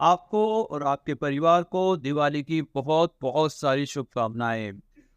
आपको और आपके परिवार को दिवाली की बहुत बहुत सारी शुभकामनाएं।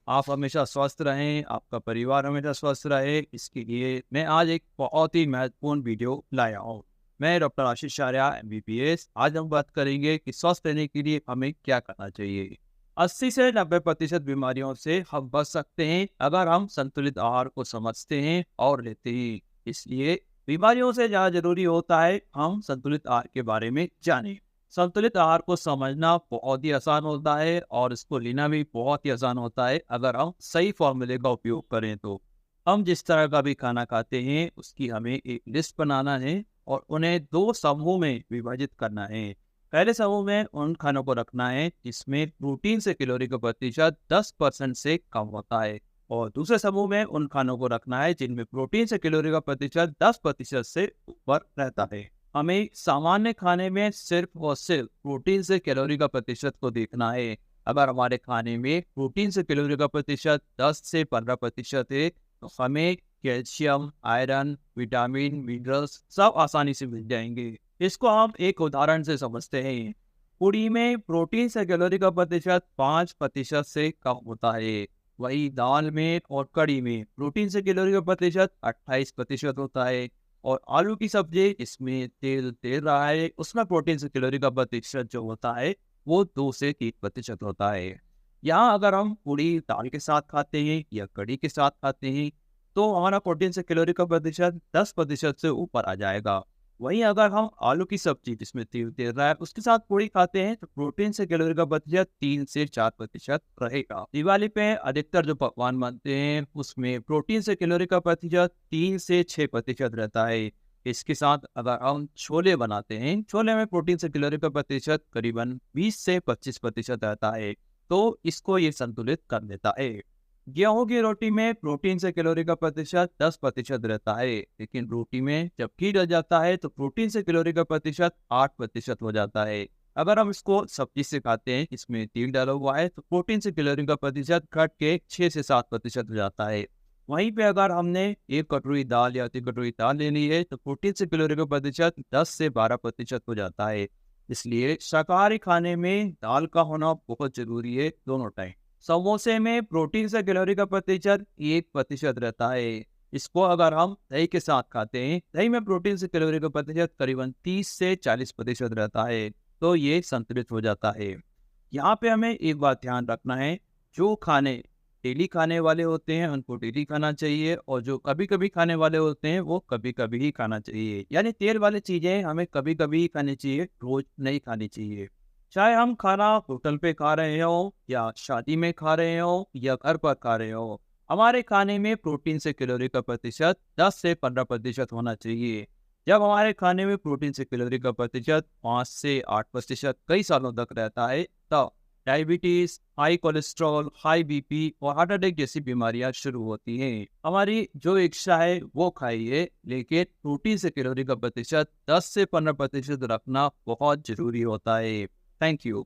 आप हमेशा स्वस्थ रहें, आपका परिवार हमेशा स्वस्थ रहे, इसके लिए मैं आज एक बहुत ही महत्वपूर्ण वीडियो लाया हूँ। मैं डॉक्टर आशीष आर्या MBBS। आज हम बात करेंगे कि स्वस्थ रहने के लिए हमें क्या करना चाहिए। 80 से 90% बीमारियों से हम बच सकते हैं अगर हम संतुलित आहार को समझते हैं और लेते हैं। इसलिए बीमारियों से ज़्यादा जरूरी होता है हम संतुलित आहार के बारे में जानें। संतुलित आहार को समझना बहुत ही आसान होता है और इसको लेना भी बहुत ही आसान होता है अगर हम सही फॉर्मूले का उपयोग करें तो। हम जिस तरह का भी खाना खाते हैं उसकी हमें एक लिस्ट बनाना है और उन्हें दो समूह में विभाजित करना है। पहले समूह में उन खानों को रखना है जिसमें प्रोटीन से कैलोरी का प्रतिशत 10% से कम होता है, और दूसरे समूह में उन खानों को रखना है जिनमें प्रोटीन से कैलोरी का प्रतिशत 10% से ऊपर रहता है। हमें सामान्य खाने में सिर्फ और सिर्फ प्रोटीन से कैलोरी का प्रतिशत को देखना है। अगर हमारे खाने में प्रोटीन से कैलोरी का प्रतिशत 10 से 15% है तो हमें कैल्शियम, आयरन, विटामिन, मिनरल्स सब आसानी से मिल जाएंगे। इसको हम एक उदाहरण से समझते हैं। पूरी में प्रोटीन से कैलोरी का प्रतिशत 5% से कम होता है। वही दाल में और कड़ी में प्रोटीन से कैलोरी का प्रतिशत 28% होता है। और आलू की सब्जी, इसमें तेल तेल रहा है, उसमें प्रोटीन से कैलोरी का प्रतिशत जो होता है वो 2 से 3% होता है। यहाँ अगर हम पूरी दाल के साथ खाते हैं या कड़ी के साथ खाते हैं तो हमारा प्रोटीन से कैलोरी का प्रतिशत 10% से ऊपर आ जाएगा। वहीं अगर हम आलू की सब्जी जिसमें तेल तेल रहा है उसके साथ पूरी खाते हैं तो प्रोटीन से कैलोरी का प्रतिशत 3 से 4% रहेगा। दिवाली पे अधिकतर जो पकवान बनते हैं उसमें प्रोटीन से कैलोरी का प्रतिशत 3 से 6% रहता है। इसके साथ अगर हम छोले बनाते हैं, छोले में प्रोटीन से कैलोरी का प्रतिशत करीबन 20 से 25% रहता है, तो इसको ये संतुलित कर देता है। गेहूं की रोटी में प्रोटीन से कैलोरी का प्रतिशत 10% रहता है, लेकिन रोटी में जब घी डल जाता है तो प्रोटीन से कैलोरी का प्रतिशत 8% हो जाता है। अगर हम इसको सब्जी से खाते हैं, इसमें तेल डाला हुआ है, तो प्रोटीन से कैलोरी का प्रतिशत घट के 6 से 7% हो जाता है। वहीं पे अगर हमने एक कटोरी दाल या 3 कटोरी दाल लेनी है तो प्रोटीन से कैलोरी का प्रतिशत 10 से 12% हो जाता है। इसलिए शाकाहारी खाने में दाल का होना बहुत जरूरी है दोनों टाइम। समोसे में प्रोटीन से कैलोरी का प्रतिशत 1% रहता है। इसको अगर हम दही के साथ खाते हैं, दही में प्रोटीन से कैलोरी का प्रतिशत करीबन 30 से 40% रहता है, तो ये संतुलित हो जाता है। यहाँ पे हमें एक बात ध्यान रखना है, जो खाने डेली खाने वाले होते हैं उनको डेली खाना चाहिए और जो कभी कभी खाने वाले होते हैं वो कभी कभी ही खाना चाहिए। यानी तेल वाली चीजें हमें कभी कभी ही खानी चाहिए, रोज नहीं खानी चाहिए। चाहे हम खाना होटल पे खा रहे हो या शादी में खा रहे हो या घर पर खा रहे हो, हमारे खाने में प्रोटीन से कैलोरी का प्रतिशत 10 से 15% होना चाहिए। जब हमारे खाने में प्रोटीन से कैलोरी का प्रतिशत 5 से 8% कई सालों तक रहता है तब diabetes, high cholesterol, high BP और हार्ट अटैक जैसी बीमारियां शुरू होती हैं। हमारी जो इच्छा है वो खाइए, लेकिन प्रोटीन से कैलोरी का प्रतिशत 10 से 15% रखना बहुत जरूरी होता है। Thank you.